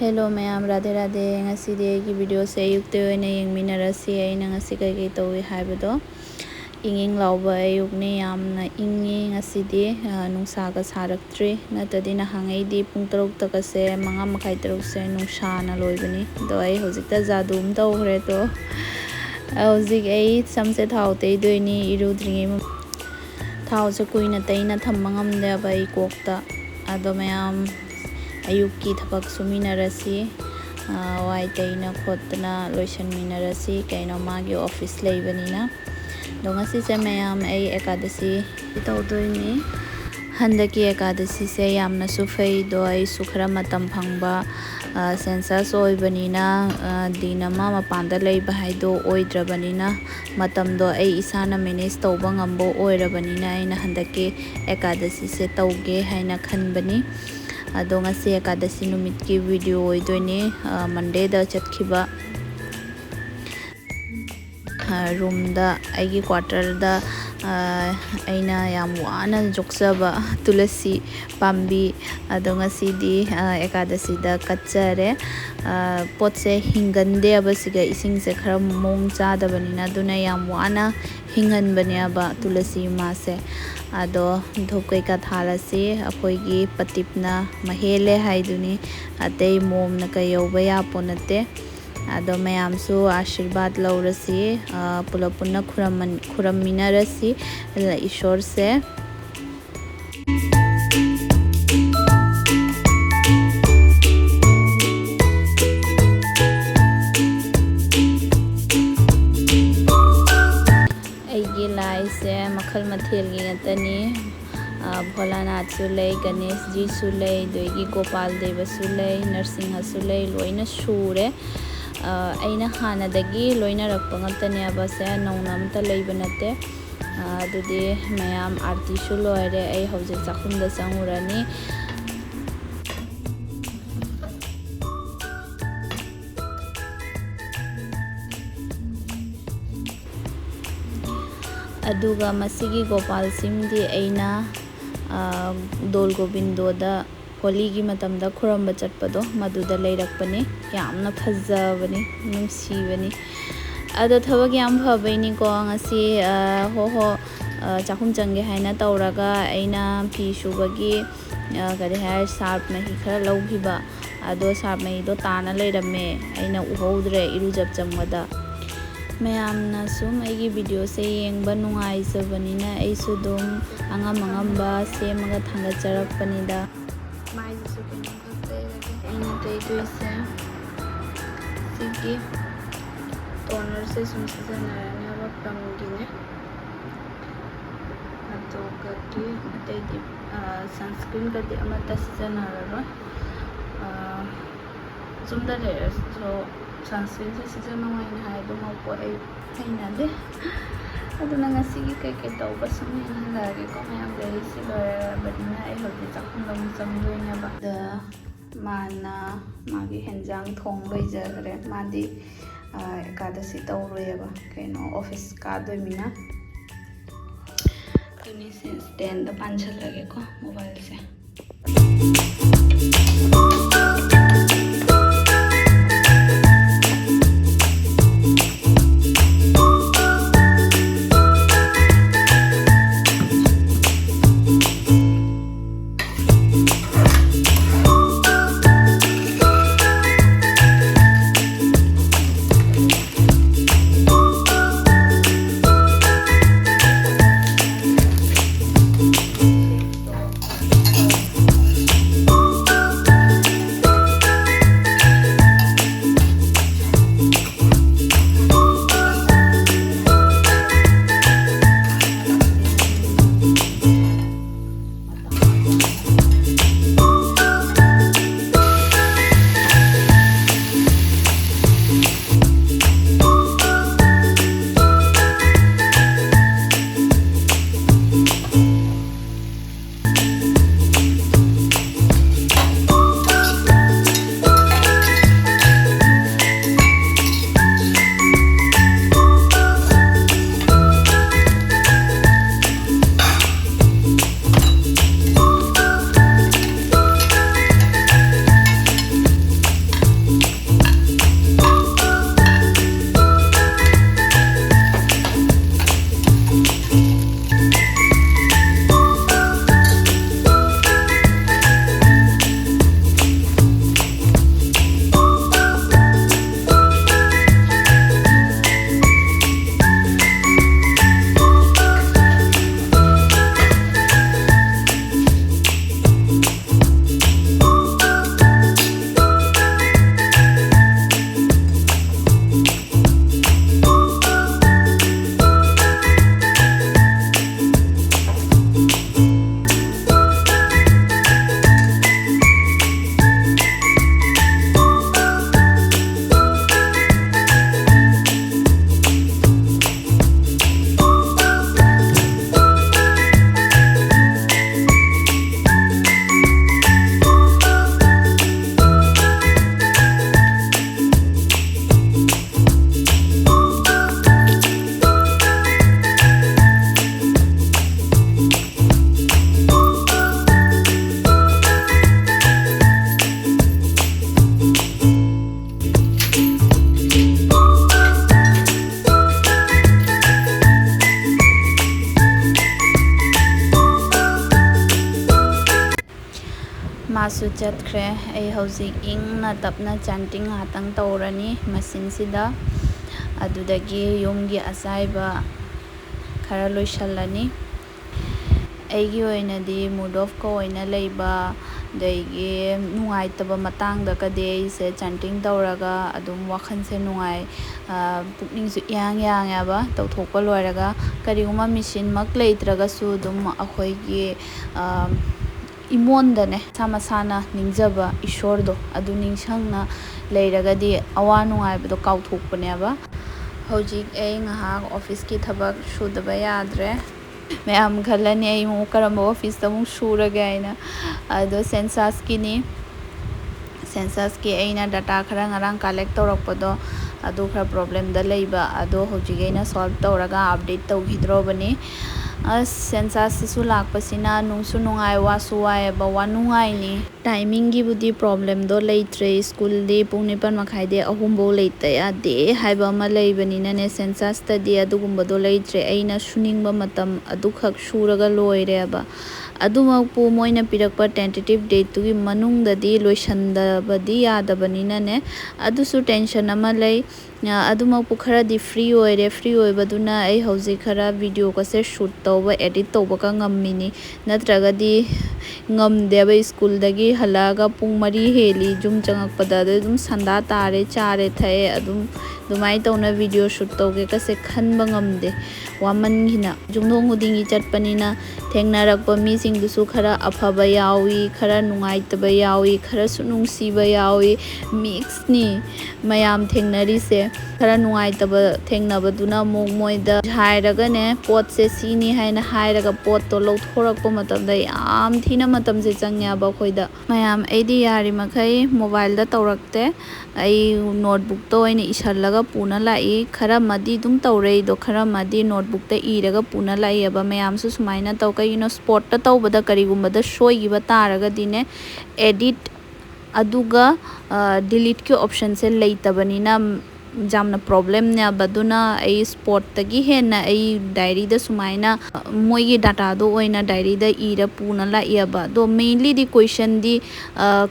Hello mayam, Radhe Radhe. Ngasi ki video se ayukte oina yengminarasi aina ngasi kai tawi haibado inging lauba ayukne yamna ingi ngasi nungsaga saraktri natadi na hangai di pung taruk taka se manga makai taruk se nungsa na loibani do ai hojikta jadum tawhre to hojik ai samse thau tei doini irudringi thau se kuina taina thamma ngamde bai kokta ado mayam ayuki thabak suminarasi wai taina khotna loisanminarasi kaino magi office leibanina dongasi se mayam ai ekadashi tawdoini handaki ekadashi se yamna sufai do ai sukhra matam phangba census oibanina dinama mapanda leiba haido oidrabanina matam do ai isana manage tawba ngambo oirabanina aina handaki ekadashi se tawge haina khanbani ado ngasi ekadashi numit ki video oidoini Monday da chatkhiba room da aigi quarter da aina yam wana joksaba tulasi pambi ado ngasi di ekadashi da kachare potse hingande abasiga ising se khara mong chada banina duna yam wana hingan bania ba tulasi ma se ado dhokoi ka thalasi akoigi patipna mahele haiduni atei mom na kayoba ya ponate ado mayamsu ashirbat laurasi pulapuna khuraminarasi ishor se aigi lai se makhal mathel gi atani Bholanath Sulei, Ganesh Ji Sulei, Doigi Gopal Deva Sulei, Narsingha Sulei, Loina Shure. Aina Hana Dagi, Loina Rapangatani Abasa, Nonamta Leibanate, Dudi Mayam Artishuloide, A House Sakunda Sangurani. Aduga Masigi Gopal Simdi Aina Dol Gobindo da Holi gi matamda khuramba chatpado maduda leirakpani yamna phajabani nungsibani ado thabak yam phabaini ko ngasi ho chakhum change haina tawraga aina phi subagi gari hai sharp mahi khara lawhiba ado sharp mahi do tana leirame aina uhodre irujab chamgada mayamna sum aigi video se yengba nungai sabanina ai sudum angamba semaga thanga charakpanida mai su kino kate aina tei tuise sigi toner se sum sejanarani aba pramgine ato kati tei di sunscreen kati amata sejanararo sumda le so sunscreen se sejanawai na hai do ma po ai haina de aduna ngasigi kai tawba samina lage ko mayam lei si lora badina ai hobi chakhundam chamdoina ba da mana magi henjang thong loijare madi ekadashi tawroyaba kaino office ka doimina tuni se stand da panchal lage ko mobile se ꯃꯥꯁꯨ ꯆꯠꯈ꯭ꯔꯦ ꯑꯩ ꯍꯧꯖꯤꯛ ꯏꯪꯅ ꯇꯞꯅ ꯆꯥꯟꯇꯤꯡ ꯉꯥꯛꯇꯪ ꯇꯧꯔꯅꯤ ꯃꯁꯤꯟꯁꯤꯗ ꯑꯗꯨꯗꯒꯤ ꯌꯨꯝꯒꯤ ꯑꯆꯥꯏꯕ ꯈꯔ ꯂꯣꯏꯁꯜꯂꯅꯤ ꯑꯩꯒꯤ ꯑꯣꯏꯅꯗꯤ ꯃꯨꯗ ꯑꯣꯐꯀ ꯑꯣꯏꯅ ꯂꯩꯕ ꯑꯗꯒꯤ ꯅꯨꯡꯉꯥꯏꯇꯕ ꯃꯇꯥꯡꯗꯒꯗꯤ ꯑꯩꯁꯦ ꯆꯥꯟꯇꯤꯡ ꯇꯧꯔꯒ ꯑꯗꯨꯝ ꯋꯥꯈꯜꯁꯦ ꯅꯨꯡꯉꯥꯏ ꯄꯨꯛꯅꯤꯡꯁꯨ ꯏꯌꯥꯡ ꯌꯥꯡꯉꯦꯕ ꯇꯧꯊꯣꯛꯄ ꯂꯣꯏꯔꯒ ꯀꯔꯤꯒꯨꯝꯕ ꯃꯦꯆꯤꯟꯃꯛ ꯂꯩꯇ꯭ꯔꯒꯁꯨ ꯑꯗꯨꯝ ꯑꯩꯈꯣꯏꯒꯤ ꯏꯃꯣꯟꯗꯅꯦ ꯃꯁꯥ ꯃꯁꯥꯅ ꯅꯤꯡꯖꯕ ꯏꯁꯣꯔꯗꯣ ꯑꯗꯨ ꯅꯤꯡꯁꯤꯡꯅ ꯂꯩꯔꯒꯗꯤ ꯑꯋꯥ ꯅꯨꯡꯉꯥꯏꯕꯗꯣ ꯀꯥꯎꯊꯣꯛꯄꯅꯦꯕ ꯍꯧꯖꯤꯛ ꯑꯩ ꯉꯥꯏꯍꯥꯛ ꯑꯣꯐꯤꯁꯀꯤ ꯊꯕꯛ ꯁꯨꯗꯕ ꯌꯥꯗ꯭ꯔꯦ ꯃꯌꯥꯝ ꯈꯜꯂꯅꯤ ꯑꯩ ꯑꯃꯨꯛ ꯀꯔꯝꯕ ꯑꯣꯐꯤꯁꯇ ꯑꯃꯨꯛ ꯁꯨꯔꯒꯦ ꯍꯥꯏꯅ ꯑꯗꯣ ꯁꯦꯟꯁꯁꯀꯤꯅꯤ ꯁꯦꯟꯁꯁꯀꯤ ꯑꯩꯅ ꯗꯇꯥ ꯈꯔ ꯉꯔꯥꯡ ꯀꯂꯦꯛ ꯇꯧꯔꯛꯄꯗꯣ ꯑꯗꯨ ꯈꯔ ꯄ꯭ꯔꯣꯕ꯭ꯂꯦꯝꯗ ꯂꯩꯕ ꯑꯗꯣ ꯍꯧꯖꯤꯛ ꯑꯩꯅ ꯁꯣꯜꯕ ꯇꯧꯔꯒ ꯑꯞꯗꯦꯠ ꯇꯧꯈꯤꯗ꯭ꯔꯣꯕꯅꯤ ꯁꯦꯟꯁꯁꯁꯤꯁꯨ ꯂꯥꯛꯄꯁꯤꯅ ꯅꯨꯡꯁꯨ ꯅꯨꯡꯉꯥꯏ ꯋꯥꯁꯨ ꯋꯥꯏꯑꯦꯕ ꯋꯥꯅꯨꯡꯉꯥꯏꯅꯤ ꯇꯥꯏꯃꯤꯡꯒꯤꯕꯨꯗꯤ ꯄ꯭ꯔꯣꯕ꯭ꯂꯦꯝꯗꯣ ꯂꯩꯇ꯭ꯔꯦ ꯁ꯭ꯀꯨꯜꯗꯤ ꯄꯨꯡ 9:30ꯗꯩ 3ꯐꯧ ꯂꯩꯇ ꯌꯥꯗꯦ ꯍꯥꯏꯕ ꯑꯃ ꯂꯩꯕꯅꯤꯅꯅꯦ ꯁꯦꯟꯁꯁꯇꯗꯤ ꯑꯗꯨꯒꯨꯝꯕꯗꯣ ꯂꯩꯇ꯭ꯔꯦ ꯑꯩꯅ ꯁꯨꯅꯤꯡꯕ ꯃꯇꯝ ꯑꯗꯨꯈꯛ ꯁꯨꯔꯒ ꯂꯣꯏꯔꯦꯕ ꯑꯗꯨꯃꯛꯄꯨ ꯃꯣꯏꯅ ꯄꯤꯔꯛꯄ ꯇꯦꯟꯇꯦꯇꯤꯞ ꯗꯦꯠꯇꯨꯒꯤ ꯃꯅꯨꯡꯗꯗꯤ ꯂꯣꯏꯁꯟꯗꯕꯗꯤ ꯌꯥꯗꯕꯅꯤꯅꯅꯦ ꯑꯗꯨꯁꯨ ꯇꯦꯟꯁꯟ ꯑꯃ ꯂꯩ ꯑꯗꯨꯃꯛꯄꯨ ꯈꯔꯗꯤ ꯐ꯭ꯔꯤ ꯑꯣꯏꯔꯦ ꯐ꯭ꯔꯤ ꯑꯣꯏꯕꯗꯨꯅ ꯑꯩ ꯍꯧꯖꯤꯛ ꯈꯔ ꯚꯤꯗꯤꯑꯣꯒꯁꯦ ꯁꯨꯠ ꯇꯧꯕ ꯑꯦꯗꯤꯠ ꯇꯧꯕꯒ ꯉꯝꯃꯤꯅꯤ ꯅꯠꯇ꯭ꯔꯒꯗꯤ ꯉꯝꯗꯦꯕ ꯁ꯭ꯀꯨꯜꯗꯒꯤ ꯍꯜꯂꯛꯑꯒ ꯄꯨꯡ 4 ꯍꯦꯜꯂꯤ ꯌꯨꯝ ꯆꯪꯉꯛꯄꯗ ꯑꯗꯨꯝ ꯁꯟꯗꯥ ꯇꯥꯔꯦ ꯆꯥꯔꯦ ꯊꯛꯑꯦ ꯑꯗꯨꯃꯥꯏꯅ ꯇꯧꯅ ꯚꯤꯗꯤꯑꯣ ꯁꯨꯠ ꯇꯧꯒꯦꯒꯁꯦ ꯈꯟꯕ ꯉꯝꯗꯦ ꯋꯥꯃꯟꯈꯤꯅ ꯌꯨꯝꯊꯣꯡ ꯈꯨꯗꯤꯡꯒꯤ ꯆꯠꯄꯅꯤꯅ ꯊꯦꯡꯅꯔꯛꯄ ꯃꯤꯁꯤꯡꯗꯨꯁꯨ ꯈꯔ ꯑꯐꯕ ꯌꯥꯎꯏ ꯈꯔ ꯅꯨꯡꯉꯥꯏꯇꯕ ꯌꯥꯎꯏ ꯈꯔꯁꯨ ꯅꯨꯡꯁꯤꯕ ꯌꯥꯎꯏ ꯃꯤꯛꯁꯅꯤ ꯃꯌꯥꯝ ꯊꯦꯡꯅꯔꯤꯁꯦ ꯈꯔ ꯅꯨꯡꯉꯥꯏꯇꯕ ꯊꯦꯡꯅꯕꯗꯨꯅ ꯑꯃꯨꯛ ꯃꯣꯏꯗ ꯍꯥꯏꯔꯒꯅꯦ ꯄꯣꯠꯁꯦ ꯁꯤꯅꯤ ꯍꯥꯏꯅ ꯍꯥꯏꯔꯒ ꯄꯣꯠꯇꯣ ꯂꯧꯊꯣꯔꯛꯄ ꯃꯇꯝꯗ ꯌꯥꯝ ꯊꯤꯅ ꯃꯇꯝꯁꯦ ꯆꯪꯉꯦꯕ ꯑꯩꯈꯣꯏꯗ ꯃꯌꯥꯝ ꯑꯩꯗꯤ ꯌꯥꯔꯤꯃꯈꯩ ꯃꯣꯕꯥꯏꯜꯗ ꯇꯧꯔꯛꯇꯦ ꯑꯩ ꯅꯣꯠꯕꯨꯛꯇ ꯑꯣꯏꯅ ꯏꯁꯜꯂꯒ ꯄꯨꯅ ꯂꯥꯛꯏ ꯈꯔ ꯑꯃꯗꯤ ꯑꯗꯨꯝ ꯇꯧꯔꯛꯏꯗꯣ ꯈꯔ ꯑꯃꯗꯤ ꯅꯣꯠꯕꯨꯛꯇ ꯏꯔꯒ ꯄꯨꯅ ꯂꯥꯛꯏꯑꯕ ꯃꯌꯥꯝꯁꯨ ꯁꯨꯃꯥꯏꯅ ꯇꯧ ꯀꯩꯒꯤꯅꯣ ꯁ꯭ꯄꯣꯔꯠꯇ ꯇꯧꯕꯗ ꯀꯔꯤꯒꯨꯝꯕꯗ ꯁꯣꯏꯈꯤꯕ ꯇꯥꯔꯒꯗꯤꯅꯦ ꯑꯦꯗꯤꯠ ꯑꯗꯨꯒ ꯗꯤꯂꯤꯠꯀꯤ ꯑꯣꯞꯁꯟꯁꯦ ꯂꯩꯇꯕꯅꯤꯅ ꯌꯥꯝꯅ ꯄ꯭ꯔꯣꯕ꯭ꯂꯦꯝꯅꯦꯕ ꯑꯗꯨꯅ ꯑꯩ ꯁ꯭ꯄꯣꯔꯠꯇꯒꯤ ꯍꯦꯟꯅ ꯑꯩ ꯗꯥꯏꯔꯤꯗ ꯁꯨꯃꯥꯏꯅ ꯃꯣꯏꯒꯤ ꯗꯥꯇꯥꯗꯣ ꯑꯣꯏꯅ ꯗꯥꯏꯔꯤꯗ ꯏꯔ ꯄꯨꯅ ꯂꯥꯛꯑꯦꯕ ꯑꯗꯣ ꯃꯦꯟꯂꯤꯗꯤ ꯀꯣꯏꯁꯟꯗꯤ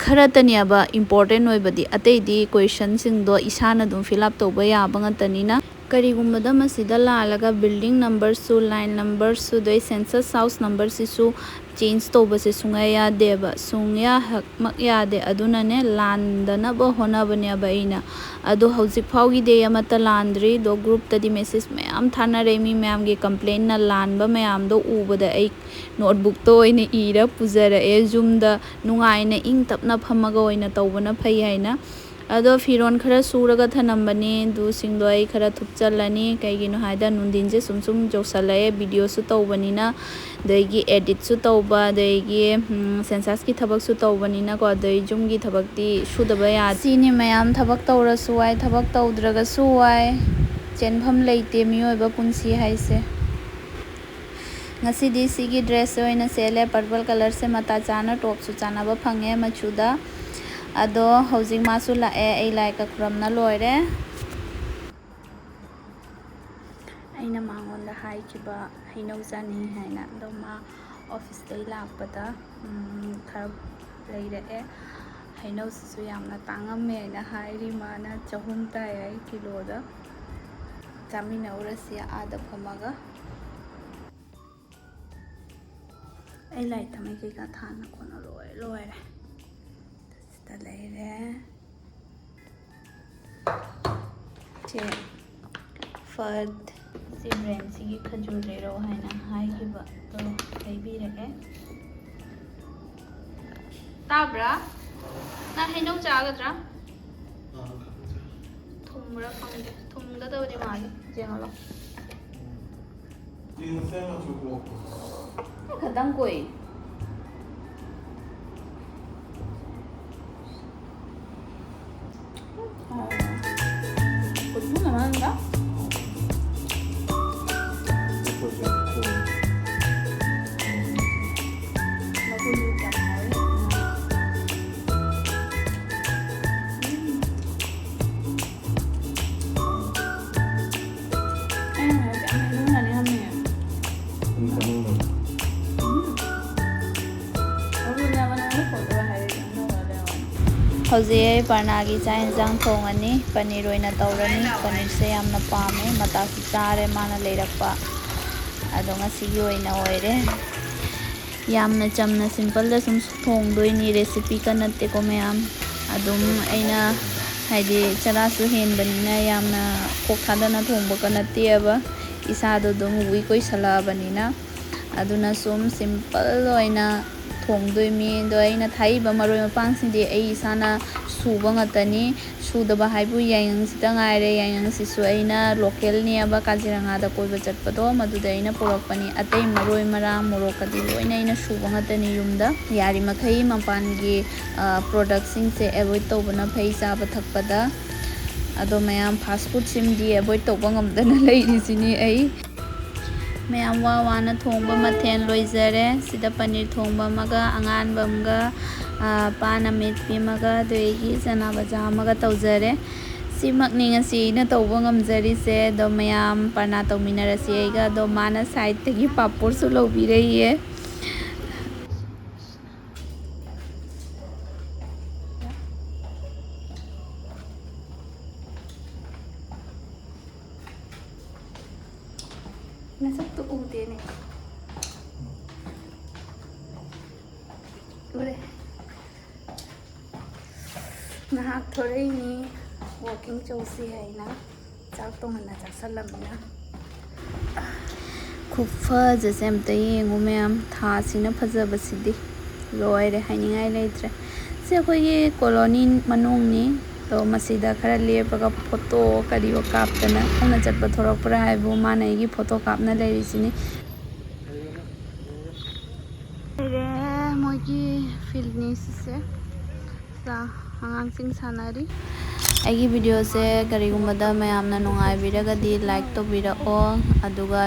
ꯈꯔꯇꯅꯦꯕ ꯏꯝꯄꯣꯔꯇꯦꯟ ꯑꯣꯏꯕꯗꯤ ꯑꯇꯩꯗꯤ ꯀꯣꯏꯁꯟꯁꯤꯡꯗꯣ ꯏꯁꯥꯅ ꯑꯗꯨꯝ ꯐꯤꯜ ꯑꯞ ꯇꯧꯕ ꯌꯥꯕ ꯉꯥꯛꯇꯅꯤꯅ ꯀꯔꯤꯒꯨꯝꯕꯗ ꯃꯁꯤꯗ ꯂꯥꯜꯂꯒ ꯕꯤꯜꯗꯤꯡ ꯅꯝꯕꯔꯁꯨ ꯂꯥꯏꯟ ꯅꯝꯕꯔꯁꯨ ꯑꯗꯩ ꯁꯦꯟꯁꯁ ꯍꯥꯎꯁ ꯅꯝꯕꯔꯁꯤꯁꯨ ꯆꯦꯟꯖ ꯇꯧꯕꯁꯦ ꯁꯨꯡꯌꯥ ꯌꯥꯗꯦꯕ ꯁꯨꯡꯌꯥꯃꯛ ꯌꯥꯗꯦ ꯑꯗꯨꯅꯅꯦ ꯂꯥꯟꯗꯅꯕ ꯍꯣꯠꯅꯕꯅꯦꯕ ꯑꯩꯅ ꯑꯗꯣ ꯍꯧꯖꯤꯛ ꯐꯥꯎꯒꯤꯗꯤ ꯑꯃꯠꯇ ꯂꯥꯟꯗ꯭ꯔꯤ ꯑꯗꯣ ꯒ꯭ꯔꯨꯞꯇꯗꯤ ꯃꯦꯁꯦꯖ ꯃꯌꯥꯝ ꯊꯥꯅꯔꯛꯏ ꯃꯤ ꯃꯌꯥꯝꯒꯤ ꯀꯝꯄ꯭ꯂꯦꯟꯅ ꯂꯥꯟꯕ ꯃꯌꯥꯝꯗꯣ ꯎꯕꯗ ꯑꯩ ꯅꯣꯠꯕꯨꯛꯇ ꯑꯣꯏꯅ ꯏꯔ ꯄꯨꯖꯔꯛꯑꯦ ꯌꯨꯝꯗ ꯅꯨꯡꯉꯥꯏꯅ ꯏꯪ ꯇꯞꯅ ꯐꯝꯃꯒ ꯑꯣꯏꯅ ꯇꯧꯕꯅ ꯐꯩ ꯍꯥꯏꯅ ꯑꯗꯣ ꯐꯤꯔꯣꯟ ꯈꯔ ꯁꯨꯔꯒ ꯊꯅꯝꯕꯅꯤ ꯑꯗꯨꯁꯤꯡꯗꯣ ꯑꯩ ꯈꯔ ꯊꯨꯞꯆꯜꯂꯅꯤ ꯀꯩꯒꯤꯅꯣ ꯍꯥꯏꯗ ꯅꯨꯡꯊꯤꯟꯁꯦ ꯁꯨꯝ ꯌꯧꯁꯜꯂꯛꯑꯦ ꯚꯤꯗꯤꯑꯣꯁꯨ ꯇꯧꯕꯅꯤ나 ꯑꯗꯒꯤ ꯑꯦꯗꯤꯠꯁꯨ ꯇꯧꯕ ꯑꯗꯒꯤ ꯁꯦꯟꯁꯁꯀꯤ ꯊꯕꯛꯁꯨ ꯇꯧꯕꯅꯤꯅꯀꯣ ꯑꯗꯩ ꯌꯨꯝꯒꯤ ꯊꯕꯛꯇꯤ ꯁꯨꯗꯕ ꯌꯥꯗꯦ ꯁꯤꯅꯤ ꯃꯌꯥꯝ ꯊꯕꯛ ꯇꯧꯔꯁꯨ ꯋꯥꯏ ꯊꯕꯛ ꯇꯧꯗ꯭ꯔꯒꯁꯨ ꯋꯥꯏ ꯆꯦꯟꯐꯝ ꯂꯩꯇꯦ ꯃꯤꯑꯣꯏꯕ ꯄꯨꯟꯁꯤ ꯍꯥꯏꯁꯦ ꯉꯁꯤꯗꯤ ꯁꯤꯒꯤ ꯗ꯭ꯔꯦꯁꯁꯦ ꯑꯣꯏꯅ ꯁꯦꯠꯂꯦ ꯄꯔꯄꯜ ꯀꯂꯔꯁꯦ ꯃꯇꯥ ꯆꯥꯅ ꯇꯣꯞꯁꯨ ꯆꯥꯅꯕ ꯐꯪꯉꯦ ꯃꯆꯨꯗ ꯑꯗꯣ ꯍꯧꯖꯤꯛ ꯃꯥꯁꯨ ꯂꯥꯛꯑꯦ ꯑꯩ ꯂꯥꯏꯒ ꯈꯨꯔꯨꯝꯅ ꯂꯣꯏꯔꯦ ꯑꯩꯅ ꯃꯉꯣꯟꯗ ꯍꯥꯏꯈꯤꯕ ꯍꯩꯅꯧ ꯆꯥꯅꯤꯡꯉꯤ ꯍꯥꯏꯅ ꯑꯗꯣ ꯃꯥ ꯑꯣꯐꯤꯁꯇꯩ ꯂꯥꯛꯄꯗ ꯈꯔ ꯂꯩꯔꯛꯑꯦ ꯍꯩꯅꯧꯁꯤꯁꯨ ꯌꯥꯝꯅ ꯇꯥꯡꯉꯝꯃꯦ ꯍꯥꯏꯅ ꯍꯥꯏꯔꯤ ꯃꯥꯅ 300 ꯇꯥꯏ ꯍꯥꯏ ꯀꯤꯂꯣꯗ ꯆꯥꯃꯤꯟꯅꯧꯔꯁꯤ ꯑꯥꯗ ꯐꯝꯃꯒ ꯑꯩ ꯂꯥꯏꯠ ꯊꯝꯃꯩ ꯀꯩꯀꯥ ꯊꯥꯟꯅ ꯈꯣꯠꯅ ꯂꯣꯏꯔꯦ ꯁꯤꯗ ꯂꯩꯔꯦ ꯁꯤ ꯐꯠ ꯁꯤ ꯕ꯭ꯔꯦꯟꯁꯤꯒꯤ ꯈꯖꯨꯔ ꯂꯩꯔꯛꯑꯣ ꯍꯥꯏꯅ ꯍꯥꯏꯈꯤꯕ ꯑꯗꯣ ꯂꯩꯕꯤꯔꯛꯑꯦ ꯇꯥꯕ꯭ꯔꯥ ꯅꯪ ꯍꯩꯅꯧ ꯆꯥꯒꯗ꯭ꯔꯥ ꯊꯨꯝꯕ꯭ꯔꯥ ꯈꯪꯗꯦ ꯊꯨꯝꯒꯗꯕꯗꯤ ꯃꯥꯜꯂꯦ ꯌꯦꯡꯍꯜꯂꯣ ꯈꯇꯪ ꯀꯣꯏ Kutbun naman ba? Mahulog ka na rin. Ayun, ang ano na rin kami. ꯍꯧꯖꯤꯛ ꯑꯩ ꯄꯔꯅꯥꯒꯤ ꯆꯥꯛ ꯌꯦꯟꯁꯥꯡ ꯊꯣꯡꯉꯅꯤ ꯄꯅꯤꯔ ꯑꯣꯏꯅ ꯇꯧꯔꯅꯤ ꯄꯅꯤꯔꯁꯦ ꯌꯥꯝꯅ ꯄꯥꯝꯃꯦ ꯃꯇꯥꯁꯨ ꯆꯥꯔꯦ ꯃꯥꯅ ꯂꯩꯔꯛꯄ ꯑꯗꯣ ꯉꯁꯤꯒꯤ ꯑꯣꯏꯅ ꯑꯣꯏꯔꯦ ꯌꯥꯝꯅ ꯆꯝꯅ ꯁꯤꯝꯄꯜꯗ ꯁꯨꯝ ꯊꯣꯡꯗꯣꯏꯅꯤ ꯔꯦꯁꯤꯄꯤꯒ ꯅꯠꯇꯦꯀꯣ ꯃꯌꯥꯝ ꯑꯗꯨꯝ ꯑꯩꯅ ꯍꯥꯏꯗꯤ ꯆꯔꯥꯁꯨ ꯍꯦꯟꯕꯅꯤꯅ ꯌꯥꯝꯅ ꯀꯣꯛ ꯊꯥꯗꯅ ꯊꯣꯡꯕꯒ ꯅꯠꯇꯦꯕ ꯏꯁꯥꯗꯣ ꯑꯗꯨꯝ ꯋꯤꯛ ꯑꯣꯏꯁꯜꯂꯛꯑꯕꯅꯤꯅ ꯑꯗꯨꯅ ꯁꯨꯝ ꯁꯤꯝꯄꯜ ꯑꯣꯏꯅ ꯊꯣꯡꯗꯣꯏꯅꯤ ꯑꯗꯣ ꯑꯩꯅ ꯊꯥꯛꯏꯕ ꯃꯔꯣꯏ ꯃꯄꯥꯡꯁꯤꯡꯗꯤ ꯑꯩ ꯏꯁꯥꯅ ꯁꯨꯕ ꯉꯥꯛꯇꯅꯤ ꯁꯨꯗꯕ ꯍꯥꯏꯕꯨ ꯌꯥꯏꯉꯪꯁꯤꯇ ꯉꯥꯏꯔꯦ ꯌꯥꯏꯉꯪꯁꯤꯁꯨ ꯑꯩꯅ ꯂꯣꯀꯦꯜꯅꯦꯕ ꯀꯥꯖꯤꯔꯪꯒꯥꯗ ꯀꯣꯏꯕ ꯆꯠꯄꯗꯣ ꯃꯗꯨꯗ ꯑꯩꯅ ꯄꯨꯔꯛꯄꯅꯤ ꯑꯇꯩ ꯃꯔꯣꯏ ꯃꯔꯥꯡ ꯃꯣꯔꯣꯛꯀꯗꯤ ꯂꯣꯏꯅ ꯑꯩꯅ ꯁꯨꯕ ꯉꯥꯛꯇꯅꯤ ꯌꯨꯝꯗ ꯌꯥꯔꯤꯃꯈꯩ ꯃꯄꯥꯟꯒꯤ ꯄ꯭ꯔꯣꯗꯛꯁꯤꯡꯁꯦ ꯑꯦꯚꯣꯏꯗ ꯇꯧꯕꯅ ꯐꯩ ꯆꯥꯕ ꯊꯛꯄꯗ ꯑꯗꯣ ꯃꯌꯥꯝ ꯐꯥꯁ ꯐꯨꯗꯁꯤꯃꯗꯤ ꯑꯦꯚꯣꯏꯗ ꯇꯧꯕ ꯉꯝꯗꯅ ꯂꯩꯔꯤꯁꯤꯅꯤ ꯑꯩ ꯃꯌꯥꯝ ꯋꯥꯅ ꯊꯣꯡꯕ ꯃꯊꯦꯜ ꯂꯣꯏꯖꯔꯦ ꯁꯤꯗ ꯄꯅꯤꯔ ꯊꯣꯡꯕ ꯑꯃꯒ ꯑꯉꯥꯟꯕ ꯑꯃꯒ ꯄꯥꯟ ꯑꯃꯦꯠꯄꯤ ꯑꯃꯒ ꯑꯗꯒꯤ ꯆꯅꯥ ꯕꯖꯥ ꯑꯃꯒ ꯇꯧꯖꯔꯦ ꯁꯤꯃꯛꯅꯤ ꯉꯁꯤ ꯑꯩꯅ ꯇꯧꯕ ꯉꯝꯖꯔꯤꯁꯦ ꯑꯗꯣ ꯃꯌꯥꯝ ꯄꯔꯅꯥ ꯇꯧꯃꯤꯟꯅꯔꯁꯤ ꯑꯩꯒ ꯑꯗꯣ ꯃꯥꯅ ꯁꯥꯏꯠꯇꯒꯤ ꯄꯥꯄꯣꯔꯁꯨ ꯂꯧꯕꯤꯔꯛꯏꯌꯦ ꯅꯁꯛꯇꯣ ꯎꯗꯦꯅꯦ ꯎꯔꯦ ꯉꯥꯏꯍꯥꯛ ꯊꯣꯔꯛꯏꯅꯤ ꯋꯥꯛꯀꯤꯡ ꯆꯧꯁꯤ ꯍꯥꯏꯅ ꯆꯥꯛꯇꯣ ꯉꯟꯅ ꯆꯥꯁꯜꯂꯝꯅꯤꯅ ꯈꯨꯐꯖꯁꯦ ꯑꯝꯇ ꯌꯦꯡꯉꯨ ꯃꯌꯥꯝ ꯊꯥꯁꯤꯅ ꯐꯖꯕꯁꯤꯗꯤ ꯂꯣꯏꯔꯦ ꯍꯥꯏꯅꯤꯡꯉꯥꯏ ꯂꯩꯇ꯭ꯔꯦ ꯁꯤ ꯑꯩꯈꯣꯏꯒꯤ ꯀꯣꯂꯣꯅꯤ ꯃꯅꯨꯡꯅꯤ ꯑꯗꯣ ꯃꯁꯤꯗ ꯈꯔ ꯂꯦꯞꯄꯒ ꯐꯣꯇꯣ ꯀꯔꯤꯑꯣ ꯀꯥꯞꯇꯅ ꯈꯣꯡꯅ ꯆꯠꯄ ꯊꯣꯔꯛꯄ꯭ꯔꯥ ꯍꯥꯏꯕꯨ ꯃꯥꯅ ꯑꯩꯒꯤ ꯐꯣꯇꯣ ꯀꯥꯞꯅ ꯂꯩꯔꯤꯁꯤꯅꯤ ꯂꯩꯔꯦ ꯃꯣꯏꯒꯤ ꯐꯤꯜꯅꯤ ꯁꯤꯁꯦ ꯑꯉꯥꯡꯁꯤꯡ ꯁꯥꯟꯅꯔꯤ ꯑꯩꯒꯤ ꯚꯤꯗꯤꯑꯣꯁꯦ ꯀꯔꯤꯒꯨꯝꯕꯗ ꯃꯌꯥꯝꯅ ꯅꯨꯡꯉꯥꯏꯕꯤꯔꯒꯗꯤ ꯂꯥꯏꯛ ꯇꯧꯕꯤꯔꯛꯑꯣ ꯑꯗꯨꯒ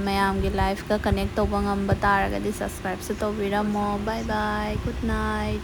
ꯃꯌꯥꯝꯒꯤ ꯂꯥꯏꯐꯀ ꯀꯅꯦꯛ ꯇꯧꯕ ꯉꯝꯕ ꯇꯥꯔꯒꯗꯤ ꯁꯕꯁꯀ꯭ꯔꯥꯏꯕꯁꯨ ꯇꯧꯕꯤꯔꯝꯃꯣ ꯕꯥꯏ ꯕꯥꯏ ꯒꯨꯗ ꯅꯥꯏꯠ